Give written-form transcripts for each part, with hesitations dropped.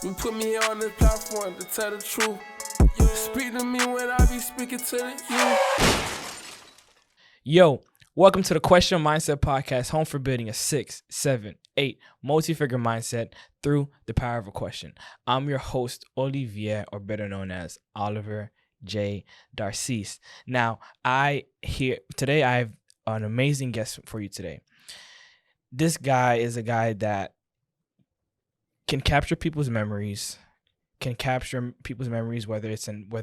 You put me on this platform to tell the truth. Speak to me when I be speaking to the youth. Yo, welcome to the Question Mindset Podcast, home for building a 6, 7, 8 multi-figure mindset through the power of a question. I'm your host, Olivier, or better known as Oliver J. Darcis. Now, today I have an amazing guest for you today. This guy is a guy that can capture people's memories, whether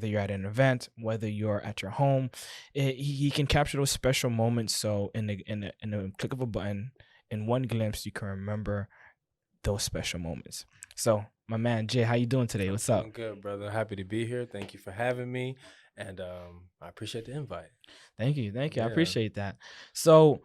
you're at an event, whether you're at your home. He can capture those special moments. So in the click of a button, in one glimpse, you can remember those special moments. So my man Jay, how you doing today? What's up? I'm good, brother. Happy to be here. Thank you for having me, and I appreciate the invite. Thank you. Yeah. I appreciate that. So,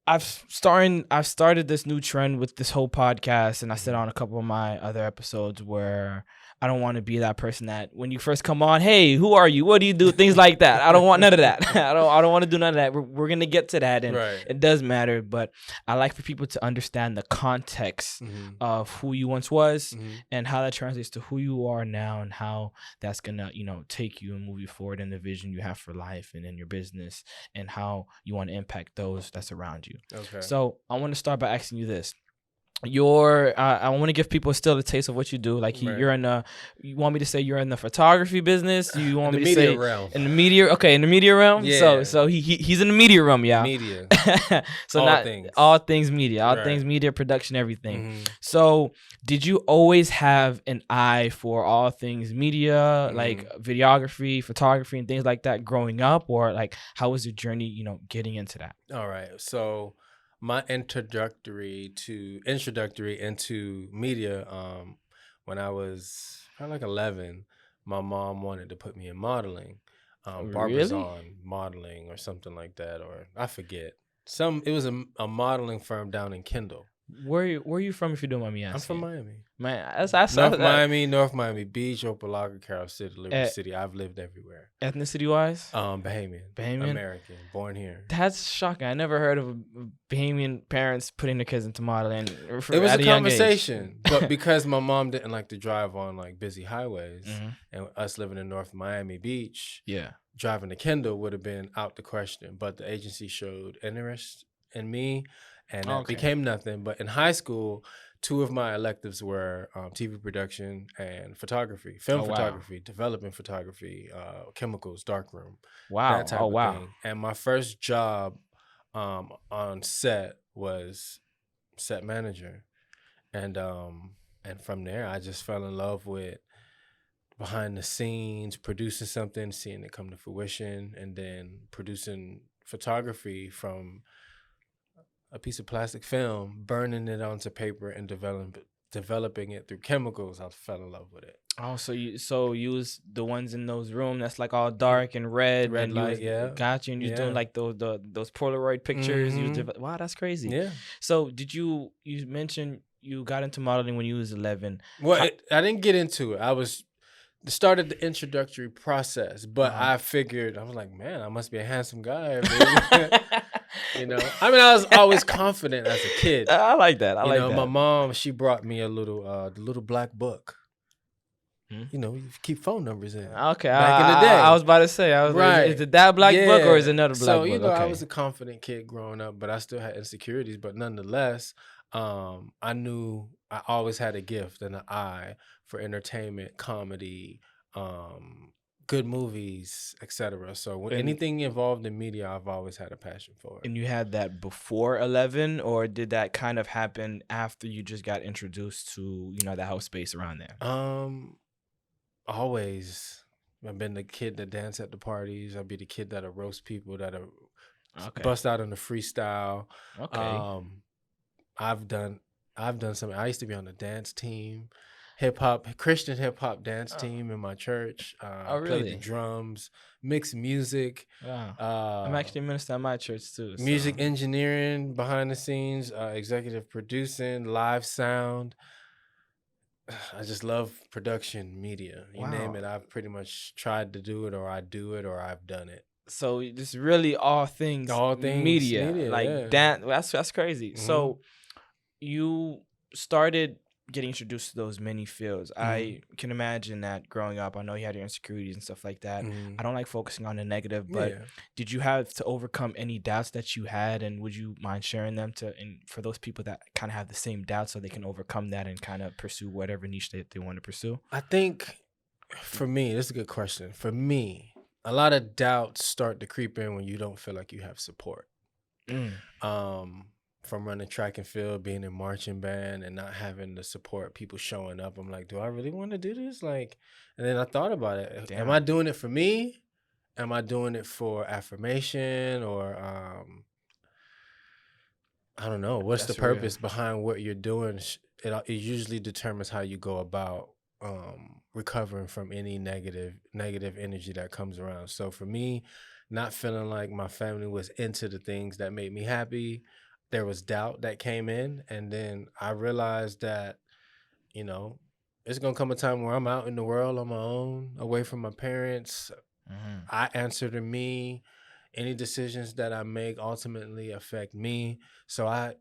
I've started this new trend with this whole podcast, and I said on a couple of my other episodes where I don't want to be that person that when you first come on, hey, who are you? What do you do? Things like that. I don't want none of that. I don't want to do none of that. We're gonna get to that, and Right. it does matter. But I like for people to understand the context of who you once was and how that translates to who you are now, and how that's gonna take you and move you forward in the vision you have for life and in your business, and how you want to impact those that's around you. Okay. So I want to start by asking you this. I want to give people still a taste of what you do. Like Right. you're in you want me to say you're in the photography business? You want In me the to say media realm. in the media? Okay, in the media realm. Yeah. So he's in the media realm, yeah. Media. So All not things. all things media, all Right. things media production, everything. Mhm. So did you always have an eye for all things media, like videography, photography, and things like that growing up, or like how was your journey, getting into that? All right. So my introductory into media, when I was probably like 11, my mom wanted to put me in modeling, Barbers Really? on modeling or something like that, or I forget. It was a modeling firm down in Kendall. Where you from, if you don't mind me I'm asking? from Miami. Man, I saw North that. Miami Beach, Opalaga, Carol City, Liberty City. I've lived everywhere. Ethnicity wise, Bahamian, American, born here. that's shocking. I never heard of Bahamian parents putting their kids into modeling. It was at a young age. conversation, but because my mom didn't like to drive on like busy highways, Mhm. and us living in North Miami Beach, Yeah. driving to Kendall would have been out the question. But the agency showed interest in me, and that Okay. became nothing. But in high school, two of my electives were TV production and photography, film Oh, wow. photography, development photography, chemicals, darkroom, Wow. that type Oh, of wow. thing. And my first job on set was set manager, and from there I just fell in love with behind the scenes, producing something, seeing it come to fruition, and then producing photography from a piece of plastic film, burning it onto paper, and developing it through chemicals. I fell in love with it. Oh, so you was the ones in those rooms that's like all dark and red, Red and light, yeah. Got you, and you was doing Yeah. like those Polaroid pictures. Mhm. Wow, that's crazy. Yeah. So you mentioned you got into modeling when you was 11. Well, I didn't get into it. Started the introductory process, but Uh-huh. I figured, I was like, man, I must be a handsome guy. Baby. I mean, I was always confident as a kid. I like that. My mom, she brought me the little black book. You keep phone numbers in. Okay, Back in the day. I was about to say, Right. Is it that black book or is it Yeah. another black So, book? I Okay. was a confident kid growing up, but I still had insecurities. But nonetheless, I knew I always had a gift and an eye for entertainment, comedy, good movies, etc. So when anything involved in media, I've always had a passion for it. And you had that before 11, or did that kind of happen after you just got introduced to that whole space around there? Always. I've been the kid that dance at the parties. I'll be the kid that'll roast people, that'll bust out in the freestyle. Okay. I've done something. I used to be on the dance team, Christian hip hop dance team in my church. Oh, Played really? the drums, mixed music. Wow. I'm actually a minister at my church too. Music engineering, behind the scenes, executive producing, live sound. I just love production media. You name Wow. it, I've pretty much tried to do it, or I do it, or I've done it. So it's really all things media, like yeah. that. That's crazy. Mhm. So you started getting introduced to those many fields, I can imagine that growing up, I know you had your insecurities and stuff like that. I don't like focusing on the negative, but Yeah. did you have to overcome any doubts that you had, and would you mind sharing them and for those people that kind of have the same doubts so they can overcome that and kind of pursue whatever niche they want to pursue? I think for me, this is a good question. For me, a lot of doubts start to creep in when you don't feel like you have support. From running track and field, being in marching band, and not having the support, people showing up. I'm like, do I really want to do this? Like, and then I thought about it. Damn. Am I doing it for me? Am I doing it for affirmation, or I don't know. What's That's the real. purpose behind what you're doing? It usually determines how you go about recovering from any negative energy that comes around. So for me, not feeling like my family was into the things that made me happy, there was doubt that came in, and then I realized that, you know, it's gonna come a time where I'm out in the world on my own, away from my parents. I answer to me. Any decisions that I make ultimately affect me. So I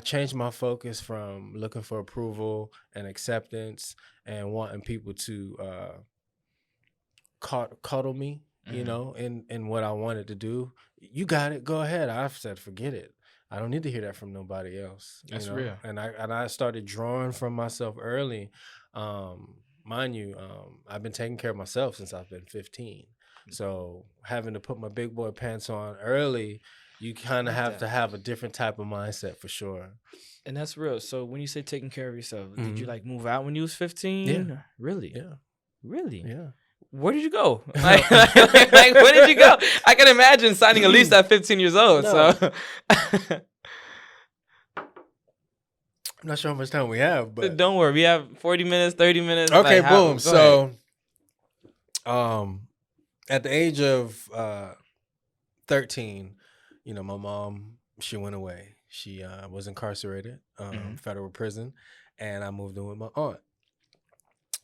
changed my focus from looking for approval and acceptance and wanting people to cuddle me, you know, in what I wanted to do. You got it, go ahead. I've said forget it. I don't need to hear that from nobody else. That's you know? real. And I started drawing from myself early. Mind you, I've been taking care of myself since I've been 15. So having to put my big boy pants on early, you kind of have to have a different type of mindset for sure. And that's real. So when you say taking care of yourself, did you Mhm. like move out when you was 15? Yeah. Really? Yeah. Really? Yeah. Where did you go? Like, where did you go? I can imagine signing a lease at 15 years old. No. So I'm not sure how much time we have, but don't worry. We have 40 minutes, 30 minutes. okay, like, boom. go ahead. So, at the age of 13, you know, my mom, she went away. She was incarcerated, federal prison, and I moved in with my aunt.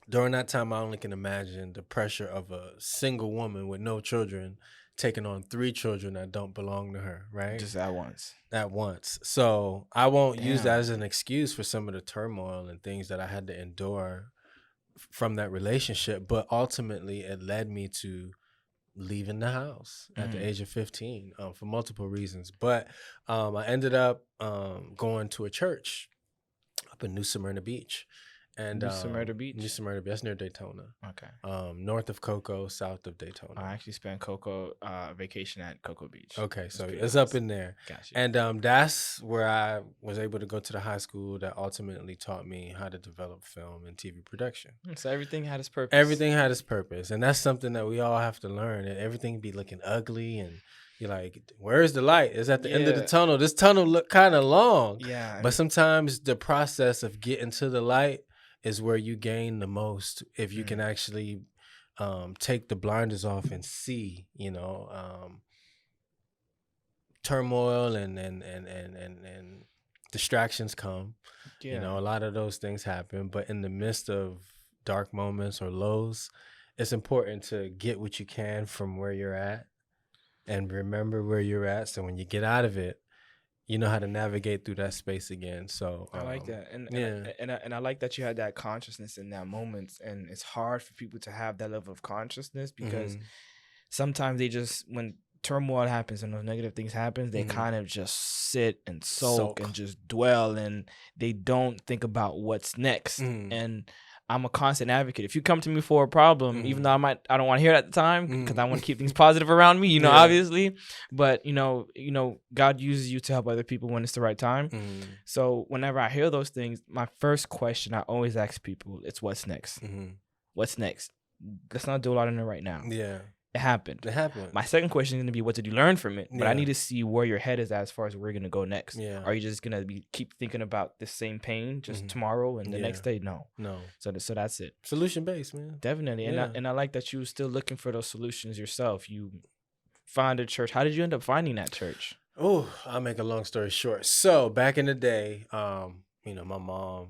During that time, I only can imagine the pressure of a single woman with no children taking on 3 children that don't belong to her, right? Just at once. At once. So I won't use that Damn. as an excuse for some of the turmoil and things that I had to endure from that relationship, but ultimately it led me to leaving the house at the age of 15 for multiple reasons. But I ended up going to a church up in New Smyrna Beach. And New Smyrna Beach? New Smyrna Beach, that's near Daytona. Okay. North of Cocoa, south of Daytona. I actually spent vacation at Cocoa Beach. Okay, so pretty it's nice. up in there. Gotcha. And that's where I was able to go to the high school that ultimately taught me how to develop film and TV production. So everything had its purpose. Everything had its purpose. And that's something that we all have to learn. And everything be looking ugly, and you're like, where's the light? It's at the end of the tunnel. This tunnel look kind of long. Yeah. But sometimes the process of getting to the light is where you gain the most, if you can actually take the blinders off and see, you know, turmoil and distractions come. Yeah. You know, a lot of those things happen, but in the midst of dark moments or lows, it's important to get what you can from where you're at and remember where you're at, so when you get out of it, you know how to navigate through that space again. So I like that, and yeah. and I like that you had that consciousness in that moment. And it's hard for people to have that level of consciousness because sometimes they just, when turmoil happens and those negative things happen, they kind of just sit and sulk and just dwell, and they don't think about what's next. And I'm a constant advocate. If you come to me for a problem, even though I don't want to hear it at the time because I want to keep things positive around me, you know, obviously. But you know, God uses you to help other people when it's the right time. So whenever I hear those things, my first question I always ask people, it's what's next? What's next? Let's not do a lot in it right now. Yeah. It happened. It happened. My second question is going to be, what did you learn from it? But I Yeah. need to see where your head is at as far as where you're going to go next. Yeah. Are you just going to keep thinking about the same pain just tomorrow and the next day? No. So that's it. Solution based, man. Definitely. Yeah. And I like that you were still looking for those solutions yourself. You found a church. How did you end up finding that church? Oh, I'll make a long story short. So back in the day, you know, my mom,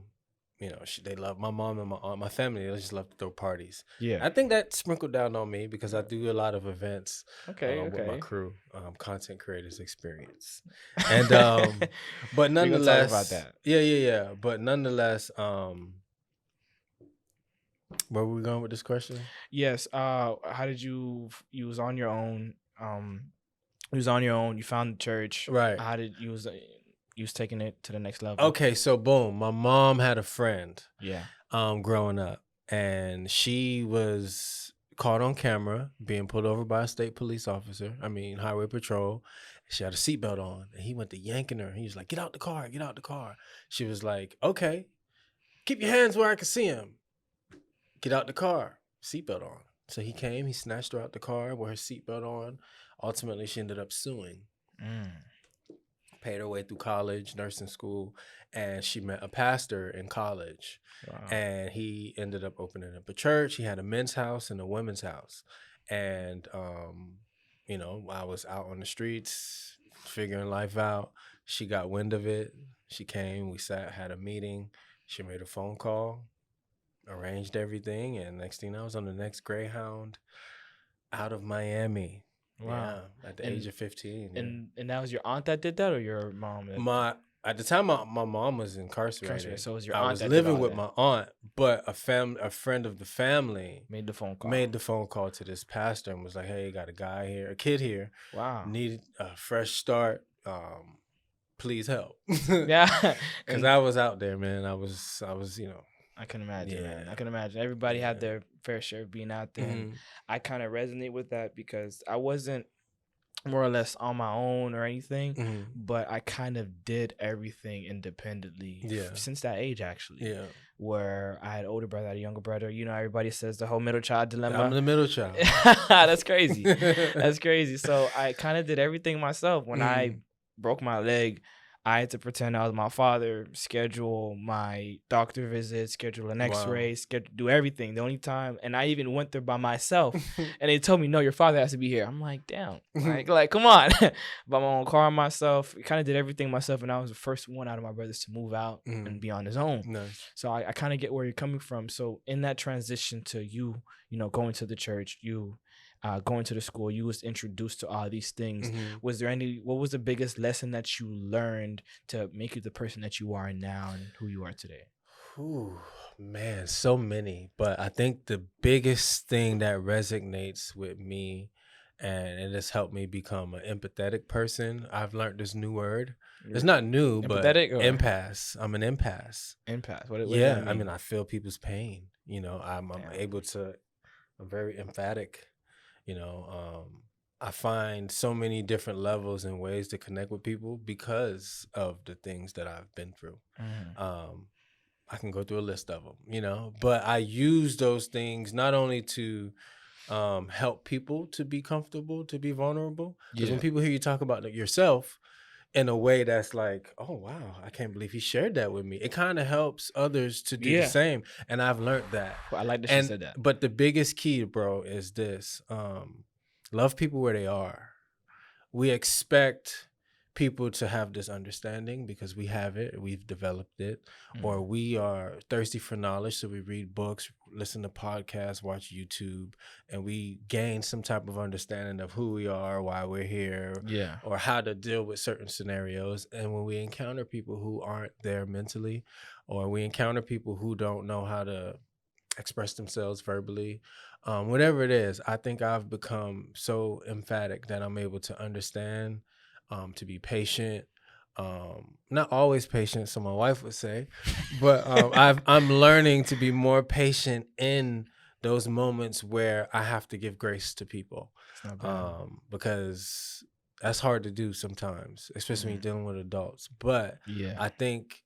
they love my mom and my aunt, my family. They just love to throw parties. Yeah. I think that sprinkled down on me because I do a lot of events Okay. with my Okay. crew, content creators experience, and but We're gonna talk about nonetheless, that. yeah. But nonetheless, where were we going with this question? Yes. How did you was on your own? You was on your own. You found the church. Right. How did you was taking it to the next level? Okay, so boom, my mom had a friend Yeah. growing up, and she was caught on camera being pulled over by a state police officer. I mean, highway patrol. She had a seatbelt on, and he went to yanking her. He was like, "Get out the car, get out the car." She was like, "Okay, keep your hands where I can see him. Get out the car, seatbelt on." So he came, he snatched her out the car with her seatbelt on. Ultimately, she ended up suing. Paid her way through college, nursing school, and she met a pastor in college. Wow. And he ended up opening up a church. He had a men's house and a women's house. And I was out on the streets figuring life out. She got wind of it. She came, we sat, had a meeting. She made a phone call, arranged everything, and next thing I was on the next Greyhound out of Miami. Wow. Yeah, at the age of 15. Yeah. And that was your aunt that did that, or your mom? At the time my mom was incarcerated. So it was your I aunt was that did living all with that. my aunt, but a friend of the family Made the phone call. made the phone call to this pastor and was like, "Hey, got a kid here. Wow. Need a fresh start. Please help." Yeah. Because I was out there, man. I was, I can imagine, man. Yeah. I can imagine. Everybody had Yeah. their fair share of being out there. And Mhm. I kind of resonate with that because I wasn't more or less on my own or anything, Mhm. but I kind of did everything independently Yeah. since that age, actually. Yeah. Where I had an older brother, I had a younger brother. You know, everybody says the whole middle child dilemma. I'm the middle child. That's crazy. That's crazy. So I kind of did everything myself. When I broke my leg, I had to pretend I was my father, schedule my doctor visit, schedule an X-ray, do everything. The only time, and I even went there by myself, and they told me, "No, your father has to be here." I'm like, "Damn, like come on." By my own car myself, kind of did everything myself, and I was the first one out of my brothers to move out and be on his own. Nice. So I kind of get where you're coming from. So in that transition to you going to the church, you going to the school, you was introduced to all these things. What was the biggest lesson that you learned to make you the person that you are now and who you are today? Ooh, man, so many. But I think the biggest thing that resonates with me and it has helped me become an empathetic person. I've learned this new word. It's not new, Empathetic but or empath. I'm an empath. empath? What does Yeah, that mean? I mean, I feel people's pain. I'm Damn. able to. I'm very emphatic. I find so many different levels and ways to connect with people because of the things that I've been through. I can go through a list of them, but I use those things not only to help people to be comfortable, to be vulnerable. Because when people hear you talk about yourself in a way that's like, oh, wow, I can't believe he shared that with me. It kind of helps others to do the same. And I've learned that. I like that you said that. But the biggest key, bro, is this. Love people where they are. We expect people to have this understanding because we have it, we've developed it, or we are thirsty for knowledge, so we read books, listen to podcasts, watch YouTube, and we gain some type of understanding of who we are, why we're here, or how to deal with certain scenarios. And when we encounter people who aren't there mentally, or we encounter people who don't know how to express themselves verbally, whatever it is, I think I've become so emphatic that I'm able to understand, to be patient, not always patient, so my wife would say, but I'm learning to be more patient in those moments where I have to give grace to people, because that's hard to do sometimes, especially when you're dealing with adults. But I think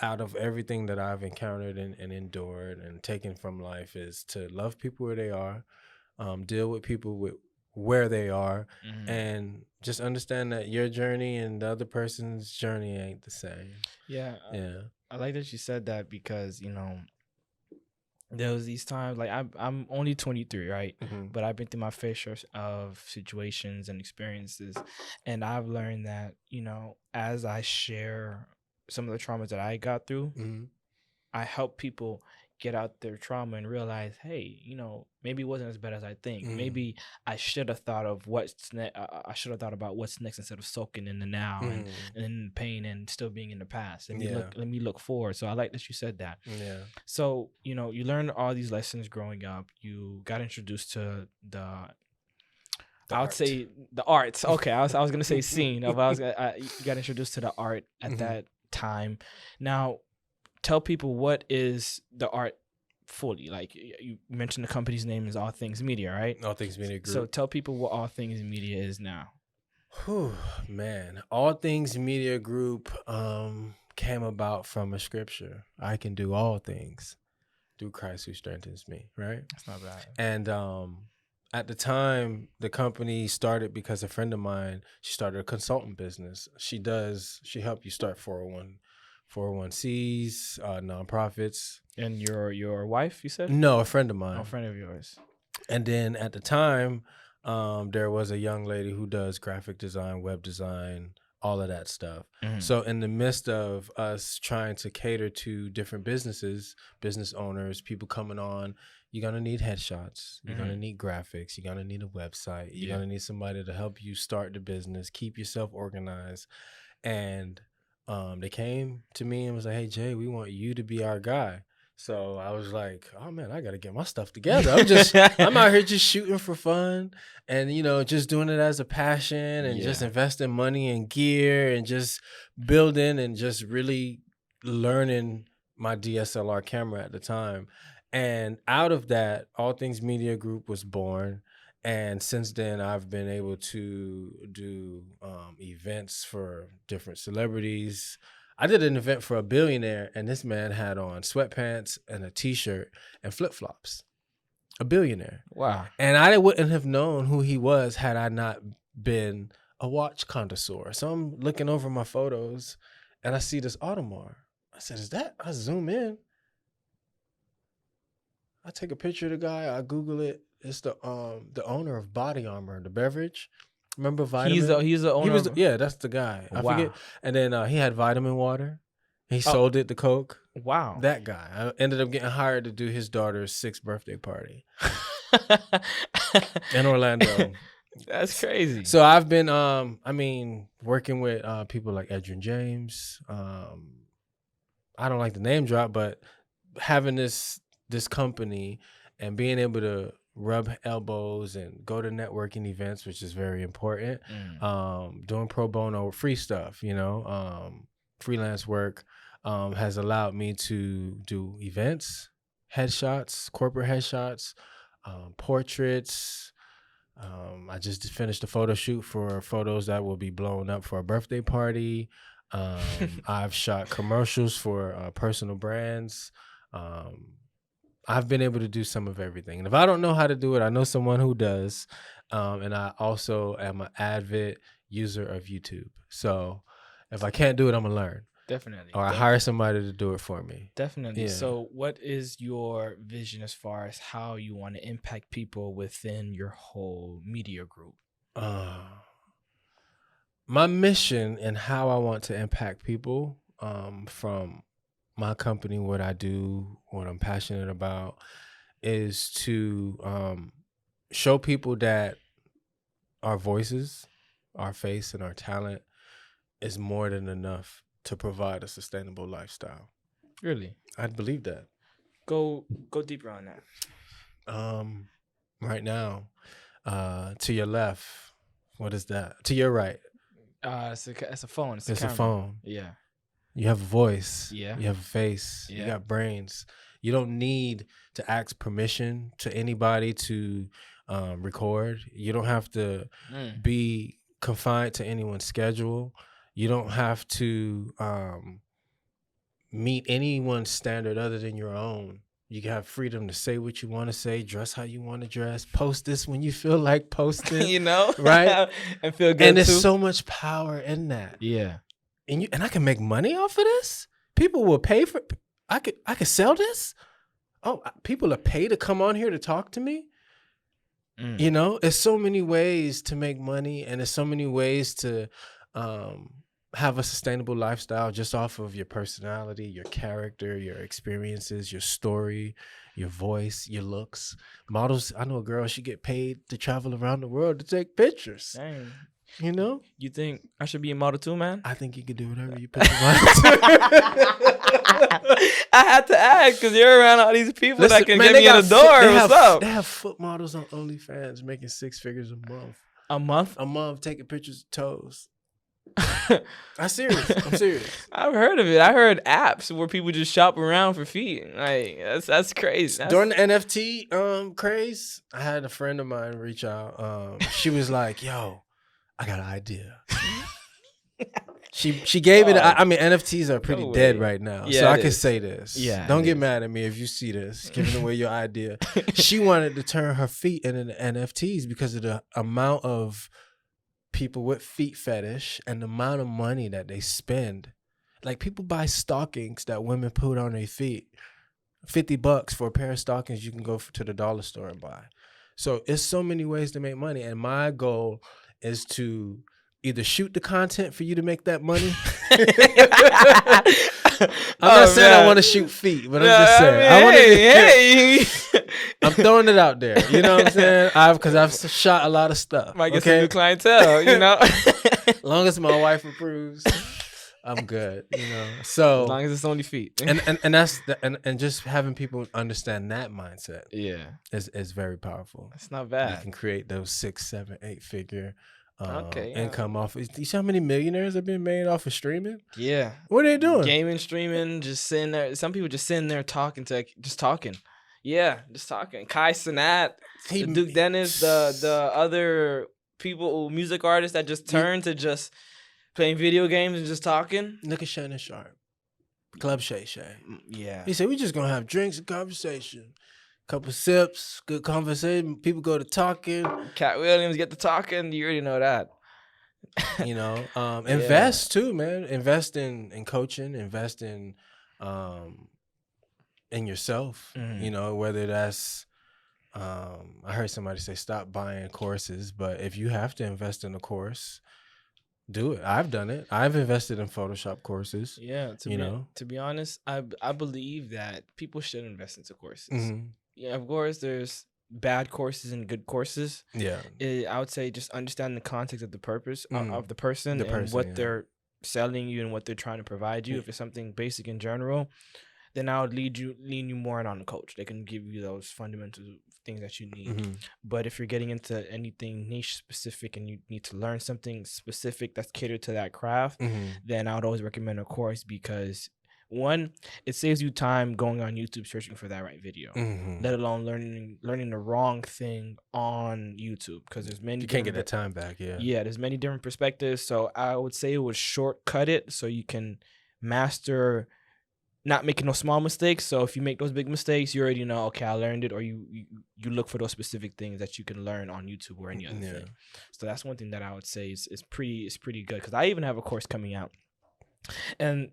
out of everything that I've encountered and endured and taken from life is to love people where they are, deal with people with where they are, and just understand that your journey and the other person's journey ain't the same. I like that you said that because there was these times, like I'm only 23, right? But I've been through my fair share of situations and experiences, and I've learned that as I share some of the traumas that I got through, I help people get out their trauma and realize, hey, maybe it wasn't as bad as I think. Maybe I should have thought of I should have thought about what's next instead of soaking in the now and in the pain and still being in the past. Let me look forward. So I like that you said that. Yeah. So you learned all these lessons growing up. You got introduced to say the arts. Okay, I was gonna say scene. You got introduced to the art at that time. Now, tell people, what is the art fully? Like, you mentioned the company's name is All Things Media, right? All Things Media Group. So tell people what All Things Media is now. Whew, man. All Things Media Group came about from a scripture. I can do all things through Christ who strengthens me, right? That's not bad. And at the time, the company started because a friend of mine, she started a consultant business. She helped you start 401cs, nonprofits. And your wife, you said? No, a friend of mine. A friend of yours. And then at the time, there was a young lady who does graphic design, web design, all of that stuff. So in the midst of us trying to cater to different business owners, people coming on, you're going to need headshots. You're going to need graphics. You're going to need a website. You're going to need somebody to help you start the business, keep yourself organized. And they came to me and was like, hey, Jay, we want you to be our guy. So I was like, oh, man, I got to get my stuff together. I'm out here just shooting for fun and, just doing it as a passion and just investing money in gear and just building and just really learning my DSLR camera at the time. And out of that, All Things Media Group was born. And since then, I've been able to do events for different celebrities. I did an event for a billionaire, and this man had on sweatpants and a T-shirt and flip-flops. A billionaire. Wow. And I wouldn't have known who he was had I not been a watch connoisseur. So I'm looking over my photos, and I see this Audemars. I said, is that? I zoom in. I take a picture of the guy. I Google it. It's the owner of Body Armor, the beverage. Remember Vitamin? He's the owner. That's the guy. I Wow. forget. And then he had Vitamin Water. He sold it to Coke. Wow. That guy. I ended up getting hired to do his daughter's 6th birthday party in Orlando. That's crazy. So I've been, working with people like Edrin James. I don't like the name drop, but having this company and being able to rub elbows and go to networking events, which is very important. Doing pro bono free stuff, freelance work has allowed me to do events, headshots, corporate headshots, portraits. I just finished a photo shoot for photos that will be blown up for a birthday party. I've shot commercials for personal brands. I've been able to do some of everything. And if I don't know how to do it, I know someone who does. And I also am an avid user of YouTube. So if I can't do it, I'm going to learn. Definitely. Or I hire somebody to do it for me. Definitely. Yeah. So what is your vision as far as how you want to impact people within your whole media group? My mission and how I want to impact people from my company, what I do, what I'm passionate about, is to show people that our voices, our face, and our talent is more than enough to provide a sustainable lifestyle. Really? I believe that. Go deeper on that. Right now, to your left, what is that? To your right. It's a phone. It's a phone. Yeah. You have a voice. Yeah. You have a face. Yeah. You got brains. You don't need to ask permission to anybody to record. You don't have to be confined to anyone's schedule. You don't have to meet anyone's standard other than your own. You have freedom to say what you want to say, dress how you want to dress, post this when you feel like posting. Right? And feel good. And there's so much power in that. Yeah. And I can make money off of this. People will pay for. I could sell this. Oh, people are paid to come on here to talk to me. There's so many ways to make money, and there's so many ways to have a sustainable lifestyle just off of your personality, your character, your experiences, your story, your voice, your looks. Models, I know a girl, she get paid to travel around the world to take pictures. Dang. You know? You think I should be a model too, man? I think you can do whatever you put your mind to. I had to ask because you're around all these people Listen, that can man, get they me in the got door. they What's have, up? They have foot models on OnlyFans making 6 figures a month. A month? A month taking pictures of toes. I'm serious. I'm serious. I've heard of it. I heard apps where people just shop around for feet. Like that's crazy. That's... During the NFT craze, I had a friend of mine reach out. She was like, "Yo, I got an idea." She gave it. I mean, NFTs are pretty dead right now, Yeah, so I it can is. say this. Yeah, Don't it get is. mad at me if you see this, giving away your idea. She wanted to turn her feet into NFTs because of the amount of people with feet fetish and the amount of money that they spend. Like, people buy stockings that women put on their feet. $50 for a pair of stockings you can go to the dollar store and buy. So it's so many ways to make money, and my goal is to either shoot the content for you to make that money. I'm not saying I want to shoot feet, but I'm just saying I'm throwing it out there. You know what I'm saying? Because I've shot a lot of stuff. Might get some new clientele, you know. As long as my wife approves, I'm good. You know. So as long as it's only feet. and that's and just having people understand that mindset. Yeah, is very powerful. it's not You bad. can create those 6, 7, 8 figure Yeah. income off. You see how many millionaires have been made off of streaming? Yeah, What are they doing? gaming, streaming, just sitting there. Some people just sitting there talking. Yeah, just talking. Kai Cenat, the Duke Dennis, the other people, music artists that just turn to just playing video games and just talking. Look at Shannon Sharp, Club Shay Shay. Yeah, He said, we just gonna have drinks and conversation. Couple sips, good conversation. People go to talking. Cat Williams get to talking. You already know that. You know, invest too, man. Invest in coaching. Invest in yourself. Mhm. You know, whether that's I heard somebody say stop buying courses, but if you have to invest in a course, do it. I've done it. I've invested in Photoshop courses. Yeah, to be honest, I believe that people should invest into courses. Mhm. Yeah, of course, there's bad courses and good courses. Yeah. I would say just understand the context of the purpose of the person The and person, what yeah. they're selling you and what they're trying to provide you. Yeah. If it's something basic in general, then I would lean you more in on the coach. They can give you those fundamental things that you need. Mhm. But if you're getting into anything niche specific and you need to learn something specific that's catered to that craft, Mhm. then I would always recommend a course because one, it saves you time going on YouTube searching for that right video, Mhm. let alone learning the wrong thing on YouTube because there's many You can't get different- that time back. Yeah. yeah, there's many different perspectives. So I would say it would shortcut it so you can master not making no small mistakes. So if you make those big mistakes, you already know, okay, I learned it, or you look for those specific things that you can learn on YouTube or any other thing. So that's one thing that I would say is pretty good because I even have a course coming out, and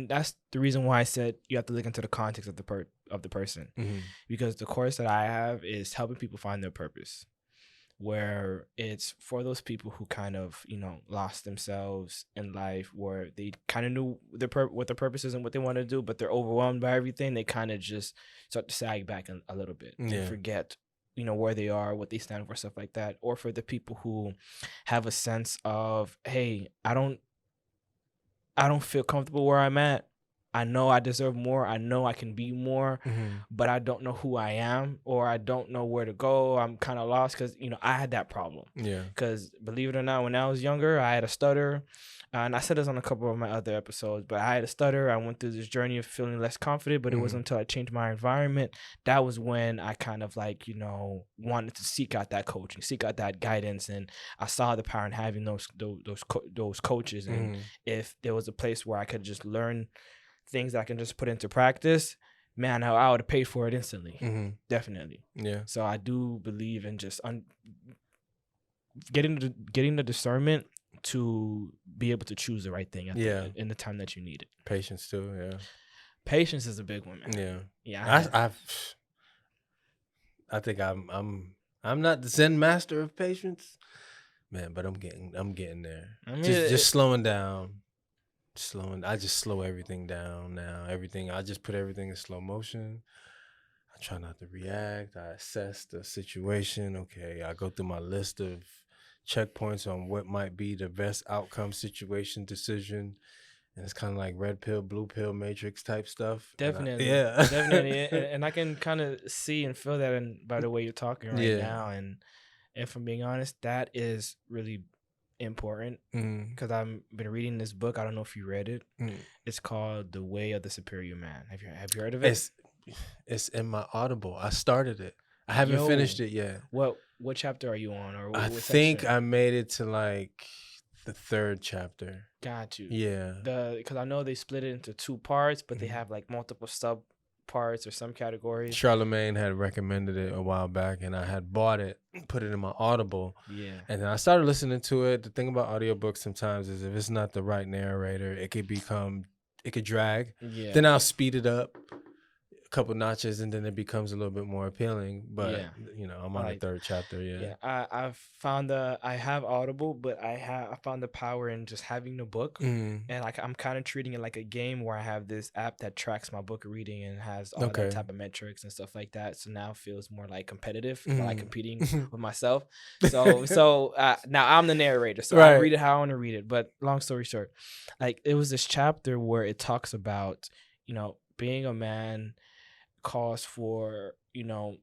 that's the reason why I said you have to look into the context of the person, Mhm. because the course that I have is helping people find their purpose, where it's for those people who kind of, lost themselves in life, where they kind of knew what their purpose is and what they want to do, but they're overwhelmed by everything. They kind of just start to sag back a little bit Yeah. and forget, where they are, what they stand for, stuff like that. Or for the people who have a sense of, hey, I don't feel comfortable where I'm at. I know I deserve more. I know I can be more, Mhm. but I don't know who I am, or I don't know where to go. I'm kind of lost because, I had that problem. Yeah. Because believe it or not, when I was younger, I had a stutter. And I said this on a couple of my other episodes, but I had a stutter. I went through this journey of feeling less confident, but it wasn't until I changed my environment. That was when I kind of wanted to seek out that coaching, seek out that guidance. And I saw the power in having those coaches. And if there was a place where I could just learn things that I can just put into practice, man, I would have paid for it instantly. Mhm. Definitely. Yeah. So I do believe in just getting the discernment to be able to choose the right thing in the time that you need it. Patience too. Yeah. Patience is a big one, man. Yeah. Yeah. I think I'm not the Zen master of patience. man, but I'm getting there. I mean, just slowing down. I just slow everything down now. I just put everything in slow motion. I try not to react. I assess the situation. Okay, I go through my list of checkpoints on what might be the best outcome, situation, decision. And it's kind of like red pill, blue pill, matrix type stuff. Definitely. Yeah. Definitely. And I can kind of see and feel that by the way you're talking right now. And from being honest, that is really important because I've been reading this book. I don't know if you read it. It's called The Way of the Superior Man. Have you heard of it? It's in my Audible. I started it. I haven't finished it yet. What chapter are you on? Or I what think section? I made it to like the 3rd chapter. Got you. Yeah. Because I know they split it into 2 parts, but they have like multiple sub parts or some categories. Charlemagne had recommended it a while back, and I had bought it, put it in my Audible. Yeah. And then I started listening to it. The thing about audiobooks sometimes is if it's not the right narrator, it could drag. Yeah. Then I'll speed it up a couple notches, and then it becomes a little bit more appealing. But I'm on the 3rd chapter. Yeah. I've found I have Audible, but I found the power in just having the book, and I'm kind of treating it like a game where I have this app that tracks my book reading and has all that type of metrics and stuff like that. So now it feels more like competitive, like competing with myself. So now I'm the narrator, so I read it how I want to read it. But long story short, like it was this chapter where it talks about being a man calls for enjoying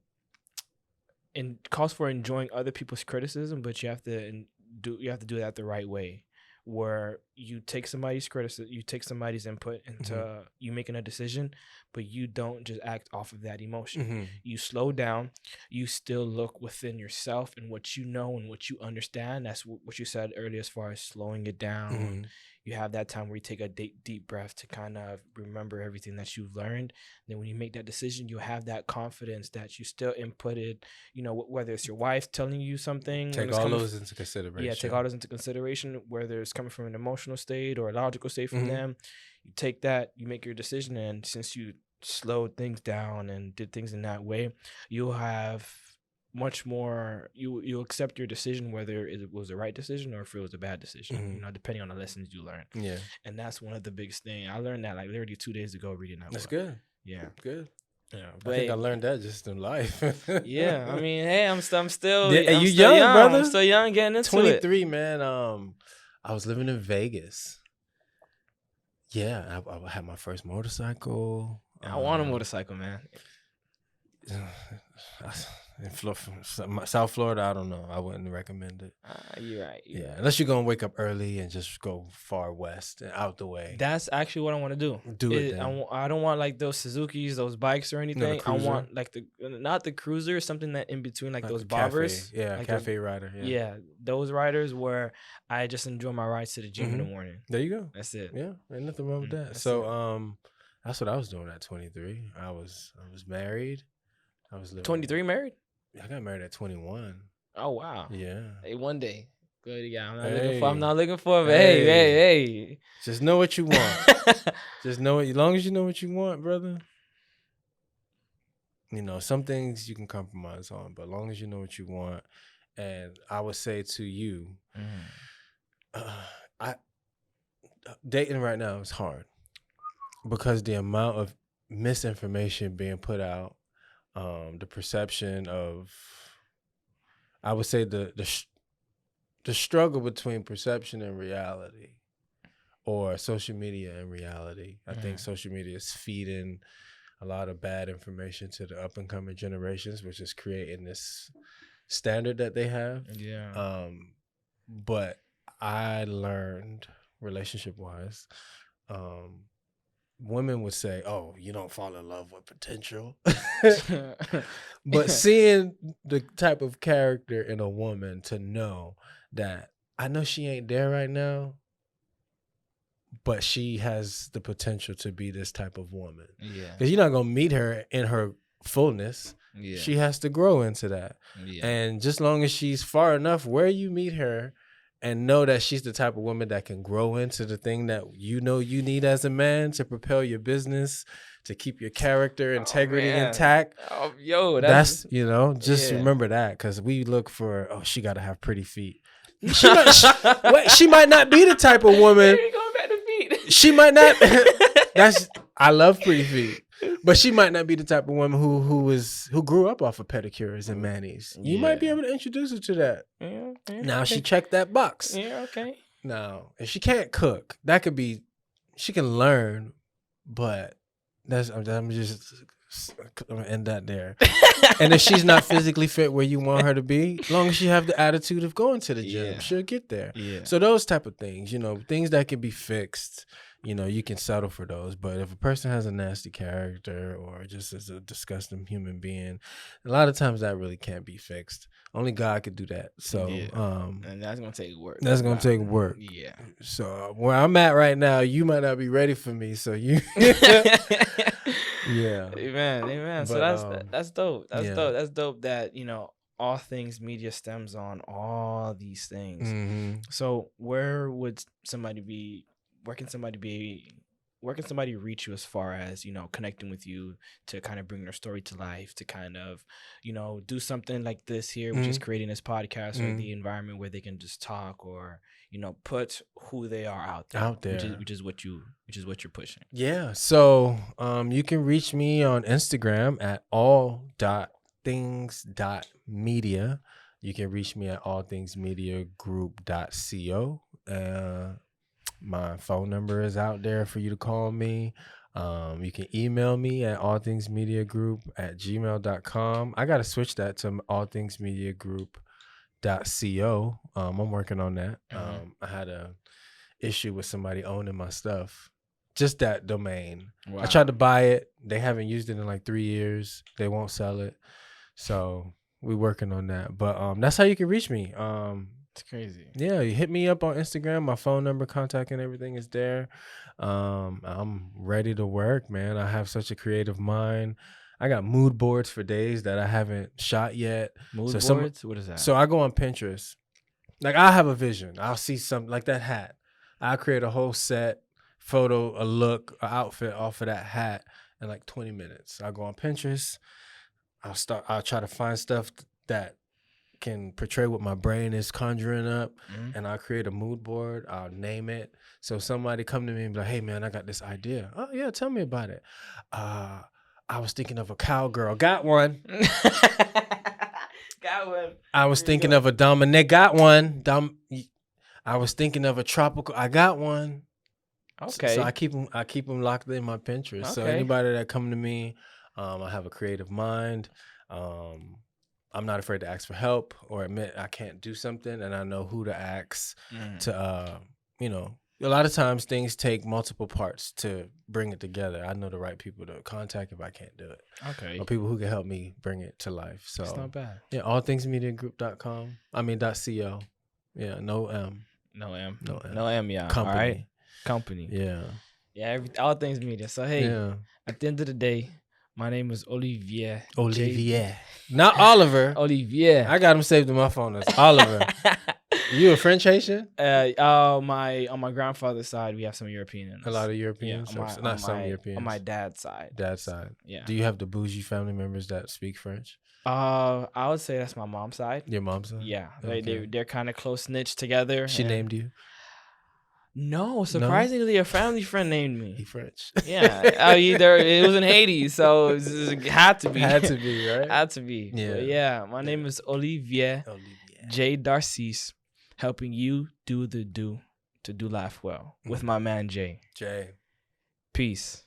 other people's criticism, but you have to do that the right way, where you take somebody's criticism, you take somebody's input into you making a decision, but you don't just act off of that emotion. You slow down, you still look within yourself and what you know and what you understand. That's what you said earlier as far as slowing it down. You have that time where you take a deep breath to kind of remember everything that you've learned. Then when you make that decision, you have that confidence that you still inputted, whether it's your wife telling you something. Take all those into consideration. Yeah, take all those into consideration, whether it's coming from an emotional state or a logical state from them. You take that, you make your decision, and since you slowed things down and did things in that way, you'll have much more, you'll accept your decision, whether it was the right decision or if it was a bad decision, depending on the lessons you learn. Yeah. And that's one of the biggest things. I learned that like literally 2 days ago reading that That's book. Good. Yeah. Good. Yeah. But I think I learned that just in life. Yeah. I mean, hey, I'm still you I'm young, brother. I'm still young, getting into 23, man. I was living in Vegas. Yeah, I had my first motorcycle. I want a motorcycle, man. In South Florida, I don't know. I wouldn't recommend it. You're right. Unless you're gonna wake up early and just go far west and out the way. That's actually what I want to do. Do it. I don't want like those Suzukis, those bikes or anything. I want like not the cruiser, something that in between, like those bobbers. Yeah, cafe rider. Yeah, those riders where I just enjoy my rides to the gym in the morning. There you go. That's it. Yeah, ain't nothing wrong with that. So that's what I was doing at 23. I was married. I was living 23 married? I got married at 21. Oh wow. Yeah. Hey, one day. Good. Yeah, I'm not looking for. But hey. Just know what you want. Just know it. As long as you know what you want, brother. Some things you can compromise on, but as long as you know what you want, and I would say to you, dating right now is hard because the amount of misinformation being put out. The perception of, I would say the struggle between perception and reality, or social media and reality. I think social media is feeding a lot of bad information to the up and coming generations, which is creating this standard that they have. Yeah. But I learned relationship wise, women would say, "Oh, you don't fall in love with potential." But seeing the type of character in a woman to know that I know she ain't there right now, but she has the potential to be this type of woman. Yeah. Because you're not going to meet her in her fullness. Yeah. She has to grow into that. Yeah. And just long as she's far enough where you meet her, and know that she's the type of woman that can grow into the thing that you need as a man to propel your business, to keep your character integrity intact. That's just remember that, because we look for, she got to have pretty feet. She might not be the type of woman. Going back to feet. She might not. I love pretty feet, but she might not be the type of woman who grew up off of pedicures and manis. You might be able to introduce her to that. Yeah, Now she checked that box. Yeah, okay. Now, if she can't cook, that could be. She can learn, but I'm gonna end that there. And if she's not physically fit where you want her to be, as long as she have the attitude of going to the gym, she'll get there. Yeah. So those type of things, things that can be fixed, you can settle for those. But if a person has a nasty character or just is a disgusting human being, a lot of times that really can't be fixed. Only God could do that. So, and that's gonna take work. That's gonna take work. Yeah. So where I'm at right now, you might not be ready for me. So you. Yeah. Amen. So that's dope. That's dope. That's dope that, all things media stems on all these things. Mm-hmm. So where can somebody reach you as far as, connecting with you to kind of bring their story to life, to kind of, do something like this here, which is creating this podcast or the environment where they can just talk or, put who they are out there. Which is what you're pushing. Yeah. So you can reach me on Instagram at all.things.media. You can reach me at allthingsmediagroup.co. My phone number is out there for you to call me. You can email me at allthingsmediagroup@gmail.com. I got to switch that to allthingsmediagroup.co. I'm working on that. I had a issue with somebody owning my stuff. Just that domain. Wow. I tried to buy it. They haven't used it in like 3 years. They won't sell it. So we're working on that. But that's how you can reach me. It's crazy. Yeah, you hit me up on Instagram. My phone number, contact, and everything is there. I'm ready to work, man. I have such a creative mind. I got mood boards for days that I haven't shot yet. Mood boards? What is that? So I go on Pinterest. Like, I have a vision. I'll see something like that hat. I'll create a whole set, photo, a look, an outfit off of that hat in like 20 minutes. I'll go on Pinterest. I'll try to find stuff that can portray what my brain is conjuring up, and I'll create a mood board. I'll name it. So somebody come to me and be like, "Hey man, I got this idea." "Oh yeah, tell me about it." I was thinking of a cowgirl. Got one. Got one. I was thinking of a Dominic. Got one. I was thinking of a tropical. I got one. Okay. So I keep them locked in my Pinterest. Okay. So anybody that come to me, I have a creative mind. I'm not afraid to ask for help or admit I can't do something, and I know who to ask to, a lot of times things take multiple parts to bring it together. I know the right people to contact if I can't do it. Okay. Or people who can help me bring it to life. So it's not bad. Yeah, allthingsmediagroup.com. .co. Yeah, no M. No M, yeah. Company. All right. Company. Yeah. Yeah, all things media. So, hey, at the end of the day, my name is Olivier. Not Oliver. Olivier. I got him saved in my phone as Oliver. You a French Haitian? On my grandfather's side, we have some Europeans. A lot of Europeans? Yeah, Not some Europeans. On my dad's side. Yeah. Do you have the bougie family members that speak French? I would say that's my mom's side. Your mom's side? Yeah. Okay. They're kind of close knit together. She named you? No, surprisingly, a family friend named me. He French. Yeah. It was in Haiti, so it had to be. Had to be, right? Had to be. Yeah. But yeah, my name is Olivier J. Darcis, helping you do life well with my man Jay. Jay. Peace.